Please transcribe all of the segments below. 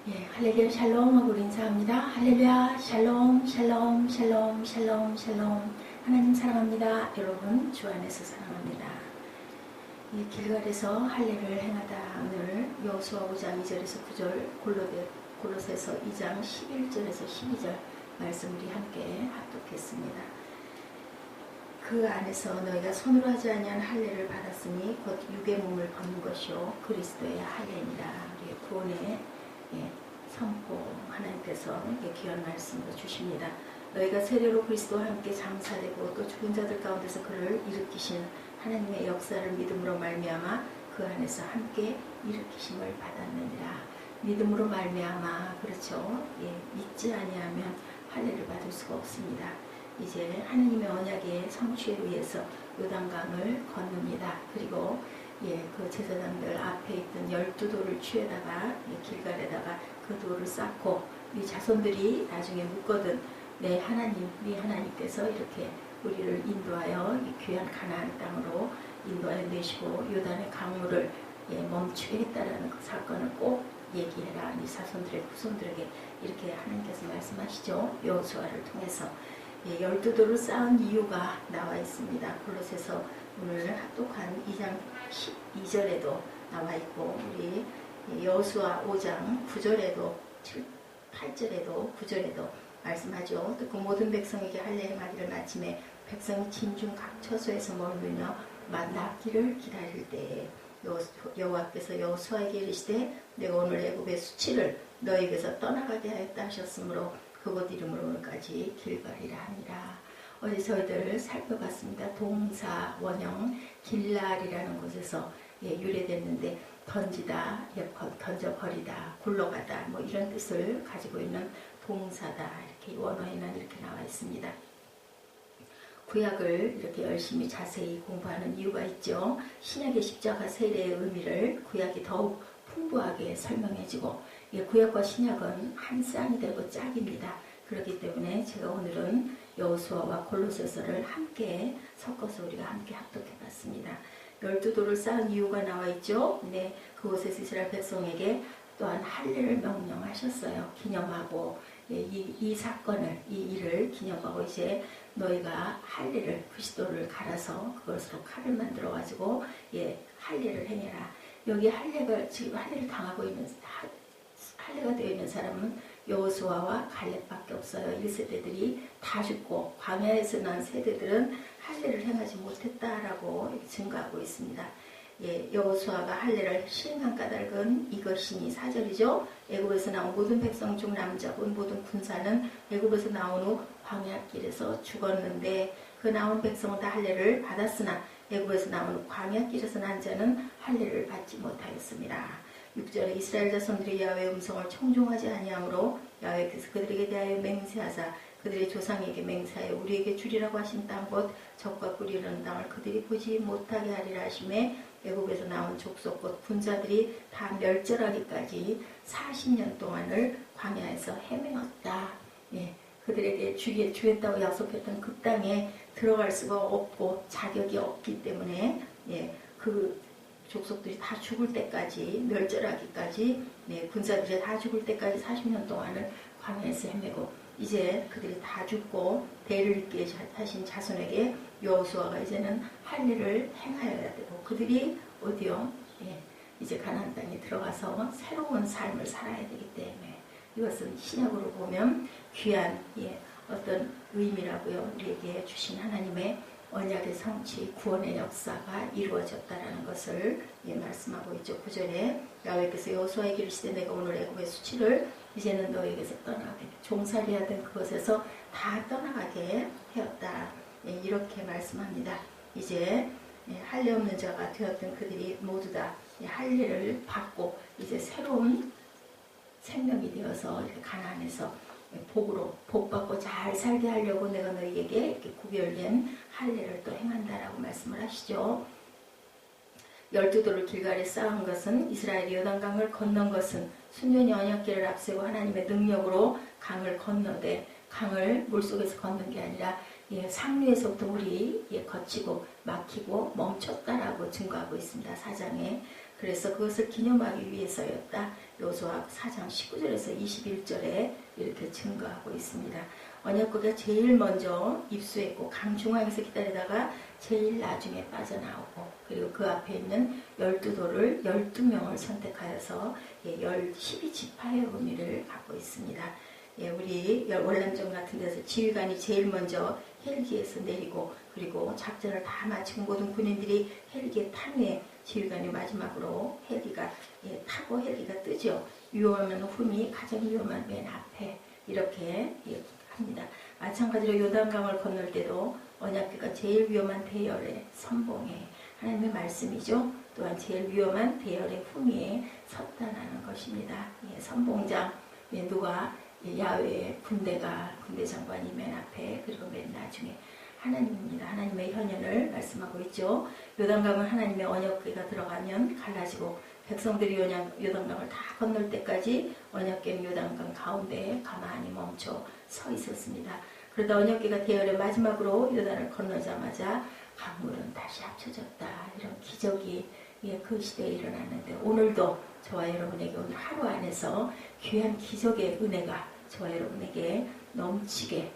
예, 할렐루야 샬롬 하고 인사합니다. 할렐루야 샬롬 샬롬 샬롬 샬롬 샬롬. 하나님 사랑합니다. 여러분 주 안에서 사랑합니다. 이 길갈에서 할례를 행하다. 오늘 여호수아 5장 2절에서 9절, 골로새서 2장 11절에서 12절 말씀 우리 함께 합독했습니다. 그 안에서 너희가 손으로 하지 아니한 할례를 받았으니 곧 육의 몸을 벗는 것이요 그리스도의 할례니라. 우리의 구원의 선포 하나님께서 귀한 말씀으로 주십니다. 너희가 세례로 그리스도와 함께 장사되고 또 죽은 자들 가운데서 그를 일으키신 하나님의 역사를 믿음으로 말미암아 그 안에서 함께 일으키심을 받았느니라. 믿음으로 말미암아, 그렇죠. 믿지 아니하면 할례를 받을 수가 없습니다. 이제 하나님의 언약의 성취에 의해서 요단강을 건넙니다. 그리고 그 제사장들 앞에 있던 12돌을 취해다가 길갈에다가 그 돌을 쌓고 이 자손들이 나중에 묻거든 내 하나님, 네 하나님께서 이렇게 우리를 인도하여 이 귀한 가나안 땅으로 인도하여 내시고 요단의 강물을 멈추게 했다라는 그 사건을 꼭 얘기해라. 네 자손들의 후손들에게 이렇게 하나님께서 말씀하시죠. 여호수아를 통해서 12돌을 쌓은 이유가 나와 있습니다. 골로새서 오늘 합독한 2장 12절에도 나와 있고 우리 여호수아 5장 9절에도 8절에도 9절에도 말씀하죠. 또 그 모든 백성에게 할례 행하기를 마침에 백성이 진중 각 처소에서 머물며 낫기를 기다릴 때에 여호와께서 여호수아에게 이르시되 내가 오늘 애굽의 수치를 너에게서 떠나가게 하였다 하셨으므로 그곳 이름으로 오늘까지 길갈이라 하니라. 어제 저희들 살펴봤습니다. 동사 원형 길랄이라는 곳에서 유래됐는데 던지다, 던져버리다, 굴러가다 뭐 이런 뜻을 가지고 있는 동사다. 이렇게 원어에는 이렇게 나와 있습니다. 구약을 이렇게 열심히 자세히 공부하는 이유가 있죠. 신약의 십자가 세례의 의미를 구약이 더욱 풍부하게 설명해주고 구약과 신약은 한 쌍이 되고 짝입니다. 그렇기 때문에 제가 오늘은 여호수아와 골로새서를 함께 섞어서 우리가 함께 합독해봤습니다. 12돌을 쌓은 이유가 나와 있죠. 그곳에서 이스라엘 백성에게 또한 할례를 명령하셨어요. 기념하고 이 사건을, 이 일을 기념하고 이제 너희가 할례를, 그리스도를 갈아서 그것으로 칼을 만들어 가지고 할례를 행해라. 여기 할례가 지금 할례를 당하고 있는 할례가 되어 있는 사람은 여호수아와 갈렙밖에 없어요. 1세대들이 다 죽고 광야에서 난 세대들은 할례를 행하지 못했다라고 증거하고 있습니다. 여호수아가 할례를 시행한 까닭은 이것이니 4절이죠. 애굽에서 나온 모든 백성 중 남자분 모든 군사는 애굽에서 나온 후 광야길에서 죽었는데 그 나온 백성은 다 할례를 받았으나 애굽에서 나온 후 광야길에서 난 자는 할례를 받지 못하였습니다. 6절에 이스라엘 자손들이 야훼의 음성을 청종하지 아니하므로 야훼께서 그들에게 대하여 맹세하사 그들의 조상에게 맹세하여 우리에게 주리라고 하신 땅 곧 적과 꿀이 흐르는 땅을 그들이 보지 못하게 하리라 하시매 애굽에서 나온 족속 곧 군사들이 다 멸절하기까지 40년 동안을 광야에서 헤매었다. 그들에게 주겠다고 약속했던 그 땅에 들어갈 수가 없고 자격이 없기 때문에 그 족속들이 다 죽을 때까지 멸절하기까지 군사들이 다 죽을 때까지 40년 동안을 광야에서 헤매고 이제 그들이 다 죽고 대를 잇게 하신 자손에게 여호수아가 이제는 할례를 행하여야 되고 그들이 어디요? 이제 가나안 땅에 들어가서 새로운 삶을 살아야 되기 때문에 이것은 신약으로 보면 귀한 어떤 의미라고요. 우리에게 주신 하나님의 언약의 성취, 구원의 역사가 이루어졌다라는 것을 말씀하고 있죠. 9절에 야훼께서 여호수아에게 이르시되 내가 오늘 애굽의 수치를 이제는 너에게서 떠나게 종살이하던 그곳에서 다 떠나가게 하였다. 이렇게 말씀합니다. 이제 할례 없는 자가 되었던 그들이 모두 다 할례를 받고 이제 새로운 생명이 되어서 이렇게 가나안에서 복으로 복받고 잘 살게 하려고 내가 너희에게 이렇게 구별된 할례를 또 행한다라고 말씀을 하시죠. 12돌을 길갈에 쌓은 것은 이스라엘이 요단강을 건넌 것은 순전히 언약궤를 앞세고 하나님의 능력으로 강을 건너되 강을 물속에서 건넌 게 아니라 상류에서부터 물이 거치고 막히고 멈췄다라고 증거하고 있습니다. 4장에 그래서 그것을 기념하기 위해서였다. 여호수아 4장 19절에서 21절에 이렇게 증거하고 있습니다. 언약궤가 제일 먼저 입수했고 강중앙에서 기다리다가 제일 나중에 빠져나오고, 그리고 그 앞에 있는 12돌을 12명을 선택하여서 12지파의 의미를 갖고 있습니다. 우리 월남전 같은 데서 지휘관이 제일 먼저 헬기에서 내리고, 그리고 작전을 다 마치고 모든 군인들이 헬기에 탄 후에 지휘관이 마지막으로 헬기가 타고 헬기가 뜨죠. 위험한 흠이 가장 위험한 맨 앞에 이렇게 합니다. 마찬가지로 요단강을 건널 때도 언약궤가 제일 위험한 대열의 선봉에 하나님의 말씀이죠. 또한 제일 위험한 대열의 후미에 섰다라는 것입니다. 선봉장 누가 야훼의 군대 장관이 맨 앞에, 그리고 맨 나중에 하나님입니다. 하나님의 현현을 말씀하고 있죠. 요단강은 하나님의 언약궤가 들어가면 갈라지고, 백성들이 요단강을 다 건널 때까지 언약궤는 요단강 가운데에 가만히 멈춰 서 있었습니다. 그러다 언약궤가 대열의 마지막으로 요단을 건너자마자 강물은 다시 합쳐졌다. 이런 기적이 그 시대에 일어났는데, 오늘도 저와 여러분에게 오늘 하루 안에서 귀한 기적의 은혜가 저와 여러분에게 넘치게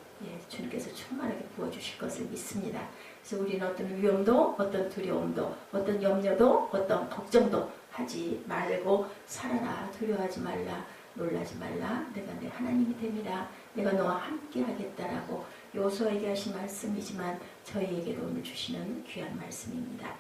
주님께서 충만하게 부어주실 것을 믿습니다. 그래서 우리는 어떤 위험도, 어떤 두려움도, 어떤 염려도, 어떤 걱정도 하지 말고 살아라. 두려워하지 말라. 놀라지 말라. 내가 내 하나님이 됩니다. 내가 너와 함께 하겠다라고 여호수아에게 하신 말씀이지만 저희에게도 오늘 주시는 귀한 말씀입니다.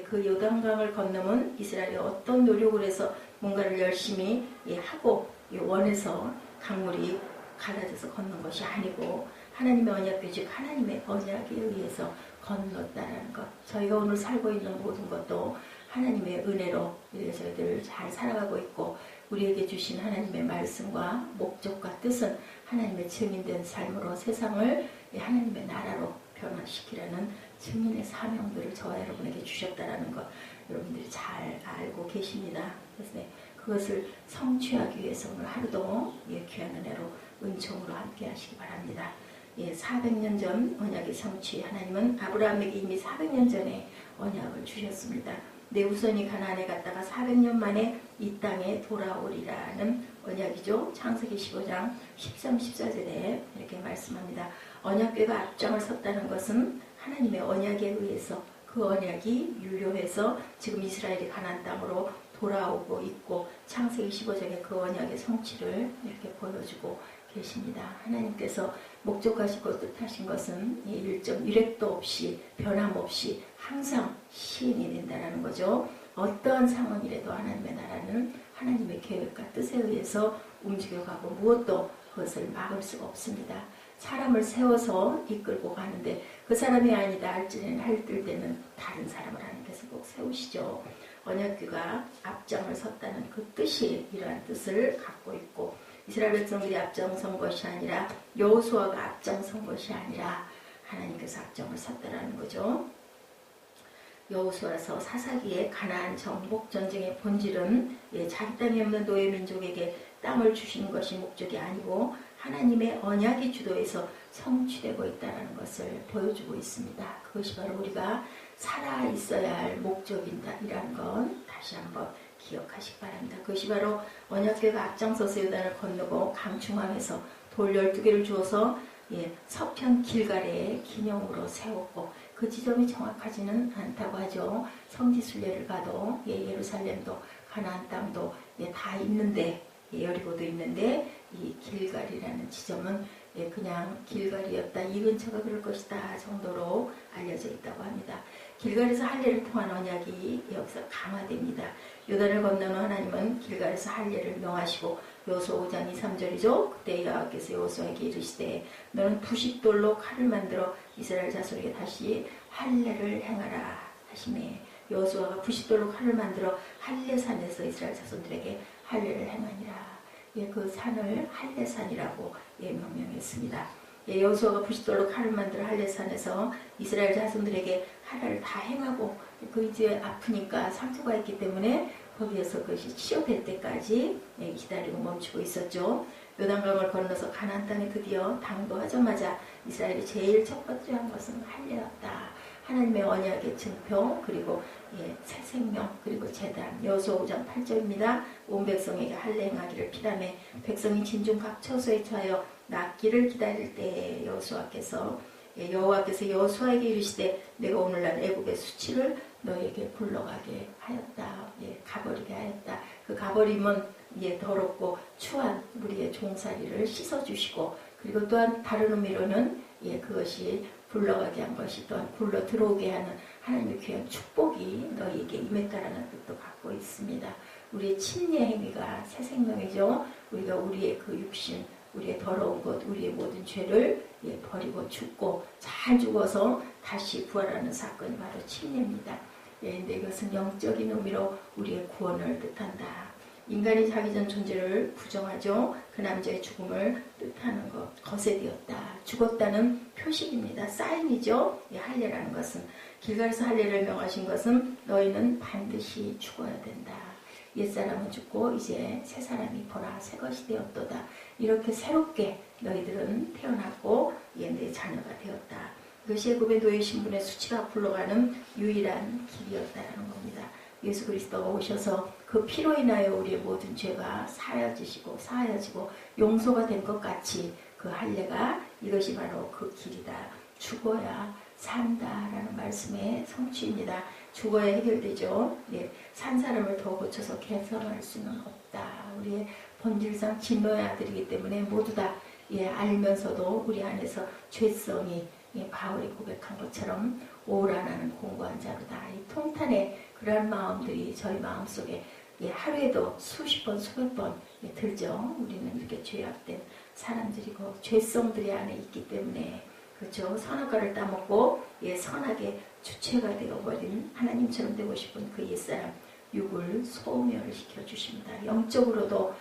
그 요단강을 건너면 이스라엘이 어떤 노력을 해서 뭔가를 열심히 하고 원해서 강물이 갈라져서 건넌 것이 아니고, 하나님의 언약궤 즉 하나님의 언약에 의해서 건넜다라는 것. 저희가 오늘 살고 있는 모든 것도 하나님의 은혜로 저희들 잘 살아가고 있고, 우리에게 주신 하나님의 말씀과 목적과 뜻은 하나님의 증인된 삶으로 세상을 하나님의 나라로 변화시키라는 증인의 사명들을 저와 여러분에게 주셨다라는 것 여러분들이 잘 알고 계십니다. 그래서 그것을 성취하기 위해서 오늘 하루도 귀한 은혜로 은총으로 함께 하시기 바랍니다. 400년 전 언약의 성취, 하나님은 아브라함에게 이미 400년 전에 언약을 주셨습니다. 내 후손이 가나안에 갔다가 400년 만에 이 땅에 돌아오리라는 언약이죠. 창세기 15장 13, 14절에 이렇게 말씀합니다. 언약궤가 앞장을 섰다는 것은 하나님의 언약에 의해서 그 언약이 유효해서 지금 이스라엘이 가나안 땅으로 돌아오고 있고, 창세기 15장에 그 언약의 성취를 이렇게 보여주고 계십니다. 하나님께서 목적하시고 뜻하신 것은 일점 일획도 없이 변함없이 항상 시행이 된다는 거죠. 어떠한 상황이라도 하나님의 나라는 하나님의 계획과 뜻에 의해서 움직여가고 무엇도 그것을 막을 수가 없습니다. 사람을 세워서 이끌고 가는데 그 사람이 아니다 할 때는 다른 사람을 하나님께서 꼭 세우시죠. 언약궤가 앞장을 섰다는 그 뜻이 이러한 뜻을 갖고 있고, 이스라엘 백성들이 앞장선 것이 아니라 여호수아가 앞장선 것이 아니라 하나님께서 앞장을 섰다라는 거죠. 여호수아서 사사기의 가나안 정복 전쟁의 본질은 자기 땅이 없는 노예 민족에게 땅을 주시는 것이 목적이 아니고 하나님의 언약이 주도해서 성취되고 있다는 것을 보여주고 있습니다. 그것이 바로 우리가 살아 있어야 할 목적이라는 건 다시 한번 기억하시기 바랍니다. 그것이 바로 언약궤가 앞장서서 요단을 건너고 강중앙에서 돌 12개를 주어서 서편 길갈에 기념으로 세웠고, 그 지점이 정확하지는 않다고 하죠. 성지순례를 가도 예루살렘도 가나안 땅도 다 있는데, 여리고도 있는데 이 길갈이라는 지점은 그냥 길갈이었다, 이 근처가 그럴 것이다 정도로 알려져 있다고 합니다. 길갈에서 할례를 통한 언약이 여기서 강화됩니다. 요단을 건너는 하나님은 길갈에서 할례를 명하시고, 여호수아 5장 2, 3절이죠. 그때 여호와께서 여호수아에게 이르시되 너는 부싯돌로 칼을 만들어 이스라엘 자손에게 다시 할례를 행하라 하시매, 여호수아가 부싯돌로 칼을 만들어 할례산에서 이스라엘 자손들에게 할례를 행하니라. 그 산을 할례산이라고 명명했습니다. 여호수아가 부싯돌로 칼을 만들어 할례산에서 이스라엘 자손들에게 할례를 다 행하고, 그 이제 아프니까 상처가 있기 때문에 거기에서 그것이 치료될 때까지 기다리고 멈추고 있었죠. 요단강을 건너서 가나안 땅에 드디어 당도하자마자 이스라엘이 제일 첫 번째 한 것은 할례였다. 하나님의 언약의 증표, 그리고 새 생명, 그리고 제단. 여호수아 5장 8절입니다. 온 백성에게 할례 행하기를 피라매 백성이 진중 각 처소에 처하여 낫기를 기다릴 때 여호수아께서 여호수아에게 이르시되 내가 오늘날 애국의 수치를 너에게 굴러가게 하였다. 가버리게 하였다. 그 가버림은 더럽고 추한 우리의 종살이를 씻어주시고, 그리고 또한 다른 의미로는 그것이 굴러가게 한 것이 또한 굴러 들어오게 하는 하나님의 귀한 축복이 너희에게 임했다라는 뜻도 갖고 있습니다. 우리의 침례 행위가 새 생명이죠. 우리가 우리의 그 육신, 우리의 더러운 것, 우리의 모든 죄를 버리고 죽고 잘 죽어서 다시 부활하는 사건이 바로 침례입니다. 근데 이것은 영적인 의미로 우리의 구원을 뜻한다. 인간이 자기 전 존재를 부정하죠. 그 남자의 죽음을 뜻하는 것, 것에 되었다. 죽었다는 표식입니다. 사인이죠. 할례라는 것은. 길갈에서 할례를 명하신 것은 너희는 반드시 죽어야 된다. 옛사람은 죽고 이제 새 사람이 보라 새 것이 되었도다. 이렇게 새롭게 너희들은 태어났고 내 자녀가 되었다. 이것이 애굽의 노예 신분의 수치가 굴러가는 유일한 길이었다는 겁니다. 예수 그리스도가 오셔서 그 피로 인하여 우리의 모든 죄가 사여지고 용서가 된 것 같이 그 할례가 이것이 바로 그 길이다. 죽어야 산다라는 말씀의 성취입니다. 죽어야 해결되죠. 산 사람을 더 고쳐서 개선할 수는 없다. 우리의 본질상 진노의 아들이기 때문에 모두 다 알면서도 우리 안에서 죄성이 바울이 고백한 것처럼 오라나는 공고한 자로다. 이 통탄의 그러한 마음들이 저희 마음속에 하루에도 수십 번 수백 번 들죠. 우리는 이렇게 죄악된 사람들이고 죄성들이 안에 있기 때문에 그렇죠. 선악과를 따먹고 선하게 주체가 되어버린 하나님처럼 되고 싶은 그 옛사람 육을 소멸을 시켜주십니다. 영적으로도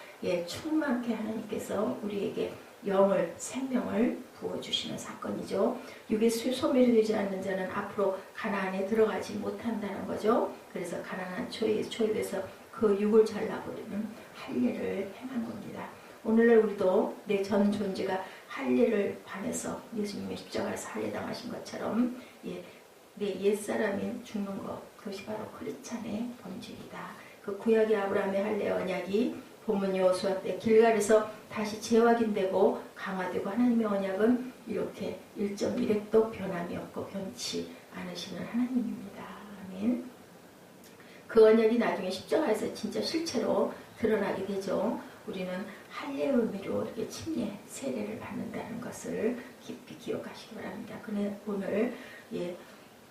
충만케 하나님께서 우리에게 영을 생명을 부어주시는 사건이죠. 육의 소멸이 되지 않는 자는 앞으로 가나안에 들어가지 못한다는 거죠. 그래서 가나안 초입에서 그 육을 잘라버리는 할례를 행한 겁니다. 오늘날 우리도 내 전 존재가 할례를 반해서 예수님의 십자가에서 할례당하신 것처럼 내 옛사람이 죽는 것, 그것이 바로 크리스찬의 본질이다. 그 구약의 아브라함의 할례 언약이 본문 여호수아 때 길갈에서 다시 재확인되고 강화되고 하나님의 언약은 이렇게 1.1획도 변함이 없고 변치 않으시는 하나님입니다. 아멘. 그 언약이 나중에 십자가에서 진짜 실체로 드러나게 되죠. 우리는 할례 의미로 이렇게 침례, 세례를 받는다는 것을 깊이 기억하시기 바랍니다. 그런데 오늘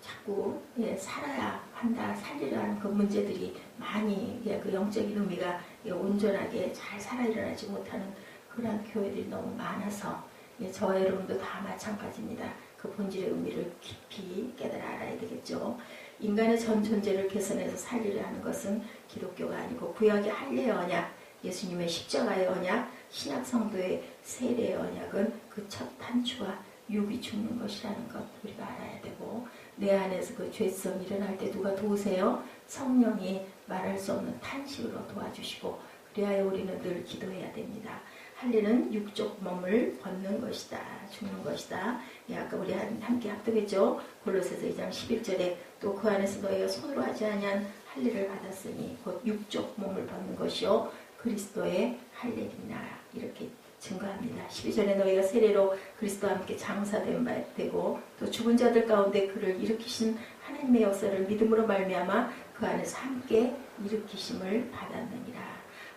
자꾸 살아야 한다, 살리려 하는 그 문제들이 많이 그 영적인 의미가 온전하게 잘 살아 일어나지 못하는 그런 교회들이 너무 많아서 저와 여러분도 다 마찬가지입니다. 그 본질의 의미를 깊이 깨달아 알아야 되겠죠. 인간의 전 존재를 개선해서 살리려 하는 것은 기독교가 아니고 구약의 할례의 언약, 예수님의 십자가의 언약, 신약 성도의 세례의 언약은 그 첫 단추와 육이 죽는 것이라는 것 우리가 알아야 되고, 내 안에서 그 죄성이 일어날 때 누가 도우세요? 성령이 말할 수 없는 탄식으로 도와주시고, 그래야 우리는 늘 기도해야 됩니다. 할례는 육적 몸을 벗는 것이다. 죽는 것이다. 아까 우리 함께 합독했죠. 골로새서 2장 11절에 또 그 안에서 너희가 손으로 하지 아니한 할례를 받았으니 곧 육적 몸을 벗는 것이요 그리스도의 할례이니라. 이렇게 증거합니다. 12절에 너희가 세례로 그리스도와 함께 장사된 바 되고 또 죽은 자들 가운데 그를 일으키신 하나님의 역사를 믿음으로 말미암아 그 안에서 함께 일으키심을 받았느니라.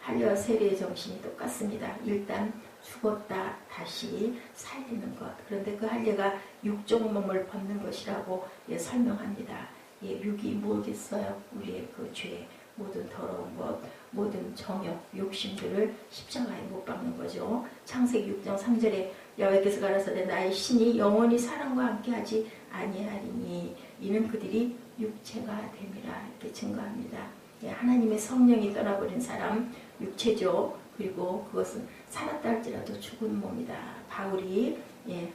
할례와 세례의 정신이 똑같습니다. 일단 죽었다 다시 살리는 것. 그런데 그 할례가 육적 몸을 벗는 것이라고 설명합니다. 육이 뭐겠어요? 우리의 그 죄, 모든 더러운 것, 모든 정욕, 욕심들을 십자가에 못 박는 거죠. 창세기 6장 3절에 여호와께서 가라사대 나의 신이 영원히 사람과 함께하지 아니하리니 이는 그들이 육체가 됨이라. 이렇게 증거합니다. 하나님의 성령이 떠나버린 사람, 육체죠. 그리고 그것은 살았다 할지라도 죽은 몸이다. 바울이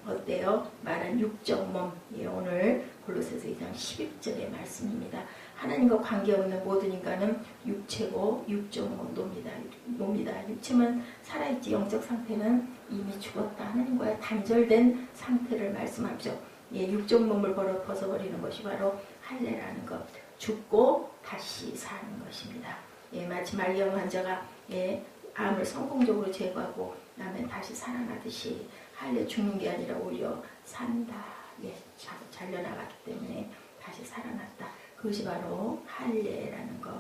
어때요? 말한 육적 몸. 오늘 골로새서 2장 11절의 말씀입니다. 하나님과 관계없는 모든 인간은 육체고 육적 몸이다. 육체만 살아있지 영적 상태는 이미 죽었다. 하나님과의 단절된 상태를 말씀하죠. 육적 몸을 벗어버리는 것이 바로 할례라는 것. 죽고 다시 사는 것입니다. 마치 마리암 환자가 암을 성공적으로 제거하고 나면 다시 살아나듯이 할례 죽는 게 아니라 오히려 산다. 잘려나갔기 때문에 다시 살아났다. 그것이 바로 할례라는 것.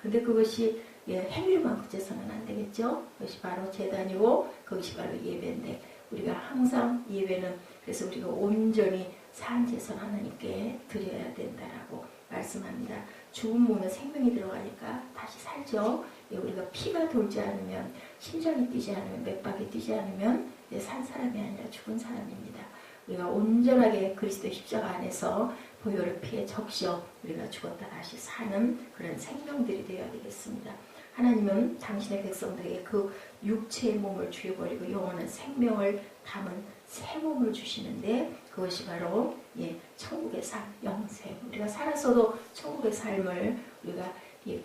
근데 그것이 행위로만 그쳐서는 안 되겠죠. 그것이 바로 제단이고 그것이 바로 예배인데 우리가 항상 예배는 그래서 우리가 온전히 산 제선 하나님께 드려야 된다라고 말씀합니다. 죽은 몸에 생명이 들어가니까 다시 살죠. 우리가 피가 돌지 않으면 심장이 뛰지 않으면 맥박이 뛰지 않으면 산 사람이 아니라 죽은 사람입니다. 우리가 온전하게 그리스도 십자가 안에서 보혈의 피에 적셔 우리가 죽었다 다시 사는 그런 생명들이 되어야 되겠습니다. 하나님은 당신의 백성들에게 그 육체의 몸을 주어버리고 영원한 생명을 담은 새 몸을 주시는데 그것이 바로 천국의 삶, 영생. 우리가 살아서도 천국의 삶을 우리가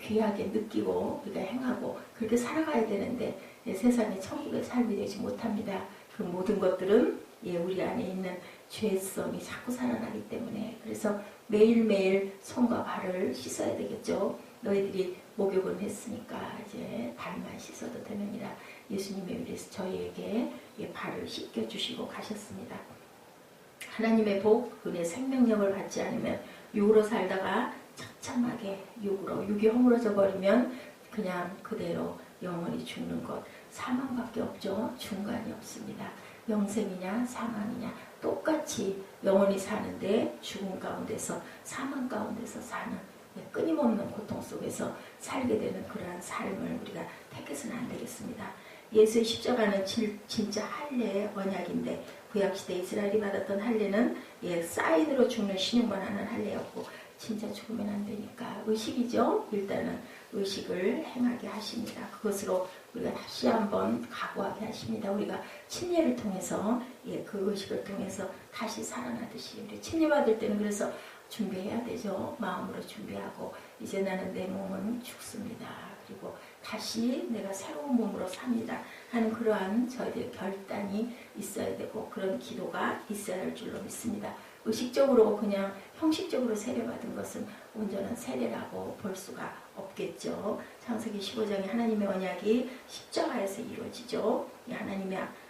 귀하게 느끼고 우리가 행하고 그렇게 살아가야 되는데 세상에 천국의 삶이 되지 못합니다. 그 모든 것들은 우리 안에 있는 죄성이 자꾸 살아나기 때문에 그래서 매일매일 손과 발을 씻어야 되겠죠. 너희들이 목욕은 했으니까 이제 발만 씻어도 되느니라. 예수님이 그래서 저희에게 발을 씻겨주시고 가셨습니다. 하나님의 복, 은혜, 생명력을 받지 않으면 육으로 살다가 처참하게 육이 허물어져 버리면 그냥 그대로 영원히 죽는 것. 사망밖에 없죠. 중간이 없습니다. 영생이냐 사망이냐 똑같이 영원히 사는데 죽음 가운데서 사망 가운데서 사는 끊임없는 고통 속에서 살게 되는 그러한 삶을 우리가 택해서는 안 되겠습니다. 예수의 십자가는 진짜 할례의 언약인데 구약시대 이스라엘이 받았던 할례는 사인으로 죽는 신용만 하는 할례였고 진짜 죽으면 안 되니까 의식이죠. 일단은 의식을 행하게 하십니다. 그것으로 우리가 다시 한번 각오하게 하십니다. 우리가 침례를 통해서 그 의식을 통해서 다시 살아나듯이 우리 침례 받을 때는 그래서 준비해야 되죠. 마음으로 준비하고 이제 나는 내 몸은 죽습니다. 그리고 다시 내가 새로운 몸으로 삽니다 하는 그러한 저희들의 결단이 있어야 되고 그런 기도가 있어야 할 줄로 믿습니다. 의식적으로 그냥 형식적으로 세례받은 것은 온전한 세례라고 볼 수가 없겠죠. 창세기 15장에 하나님의 언약이 십자가에서 이루어지죠.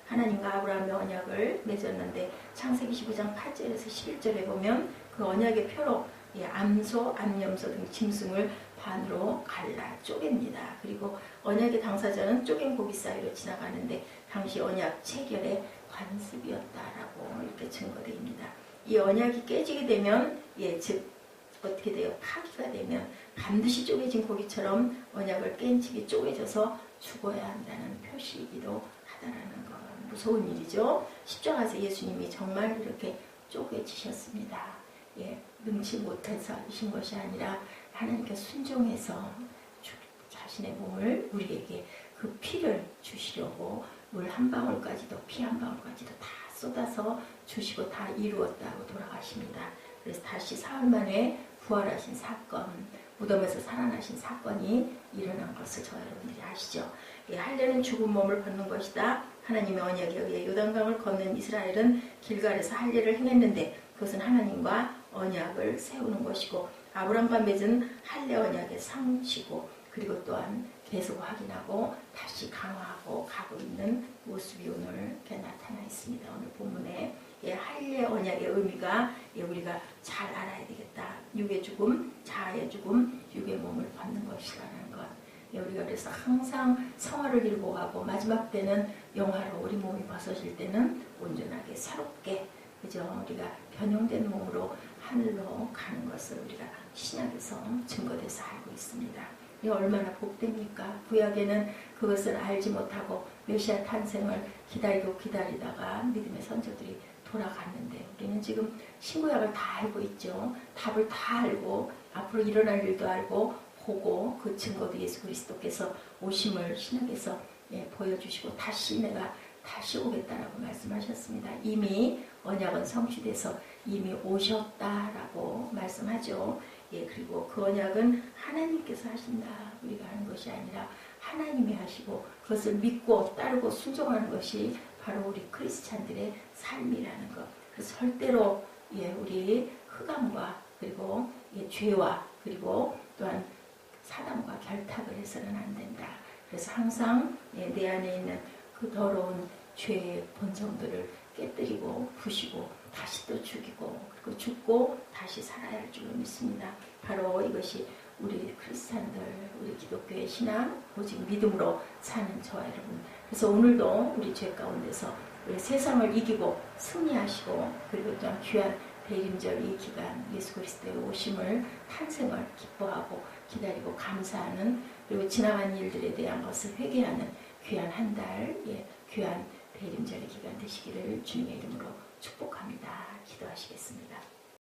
하나님과 아브라함의 언약을 맺었는데 창세기 15장 8절에서 11절에 보면 그 언약의 표로 암소, 암염소 등 짐승을 반으로 갈라 쪼갭니다. 그리고 언약의 당사자는 쪼갠 고기 사이로 지나가는데 당시 언약 체결의 관습이었다라고 이렇게 증거되입니다. 이 언약이 깨지게 되면 즉 어떻게 돼요? 파기가 되면 반드시 쪼개진 고기처럼 언약을 깬 집이 쪼개져서 죽어야 한다는 표시이기도 하다라는 것. 무서운 일이죠. 십자가에서 예수님이 정말 이렇게 쪼개지셨습니다. 능치 못해서 이신 것이 아니라 하나님께 순종해서 자신의 몸을 우리에게 그 피를 주시려고 물 한 방울까지도 피 한 방울까지도 다 쏟아서 주시고 다 이루었다고 돌아가십니다. 그래서 다시 사흘 만에 부활하신 사건, 무덤에서 살아나신 사건이 일어난 것을 저와 여러분들이 아시죠? 할례는 죽은 몸을 벗는 것이다. 하나님의 언약에 의해 요단강을 건넌 이스라엘은 길갈에서 할례를 행했는데 그것은 하나님과 언약을 세우는 것이고 아브라함과 맺은 할례 언약의 상치고 그리고 또한 계속 확인하고 다시 강화하고 가고 있는 모습이 오늘 이렇게 나타나 있습니다. 오늘 본문에 할례 언약의 의미가 우리가 잘 알아야 되겠다. 육의 죽음, 자아의 죽음, 육의 몸을 벗는 것이라는 것. 우리가 그래서 항상 성화를 이루고 가고 마지막 때는 영화로 우리 몸이 벗어질 때는 온전하게 새롭게 그죠? 우리가 변형된 몸으로 하늘로 가는 것을 우리가 신약에서 증거돼서 알고 있습니다. 이 얼마나 복됩니까? 구약에는 그것을 알지 못하고 메시아 탄생을 기다리다가 믿음의 선조들이 돌아갔는데 우리는 지금 신구약을 다 알고 있죠. 답을 다 알고 앞으로 일어날 일도 알고 보고 그 증거도 예수 그리스도께서 오심을 신약에서 보여주시고 내가 다시 오겠다라고 말씀하셨습니다. 이미 언약은 성취돼서 이미 오셨다라고 말씀하죠. 그리고 그 언약은 하나님께서 하신다. 우리가 하는 것이 아니라 하나님이 하시고 그것을 믿고 따르고 순종하는 것이 바로 우리 크리스찬들의 삶이라는 것. 그래서 절대로 예, 우리 흑암과 그리고 예, 죄와 그리고 또한 사단과 결탁을 해서는 안 된다. 그래서 항상 예, 내 안에 있는 그 더러운 죄의 본성들을 깨뜨리고 부시고 다시 또 죽이고 그리고 죽고 다시 살아야 할 줄로 믿습니다. 바로 이것이 우리 크리스찬들, 우리 기독교의 신앙, 오직 믿음으로 사는 저와 여러분. 그래서 오늘도 우리 죄 가운데서 우리 세상을 이기고 승리하시고 그리고 또한 귀한 대림절 이 기간 예수 그리스도의 오심을 탄생을 기뻐하고 기다리고 감사하는 그리고 지나간 일들에 대한 것을 회개하는 귀한 한 달, 예, 귀한 대림절의 기간 되시기를 주님의 이름으로 축복합니다. 기도하시겠습니다.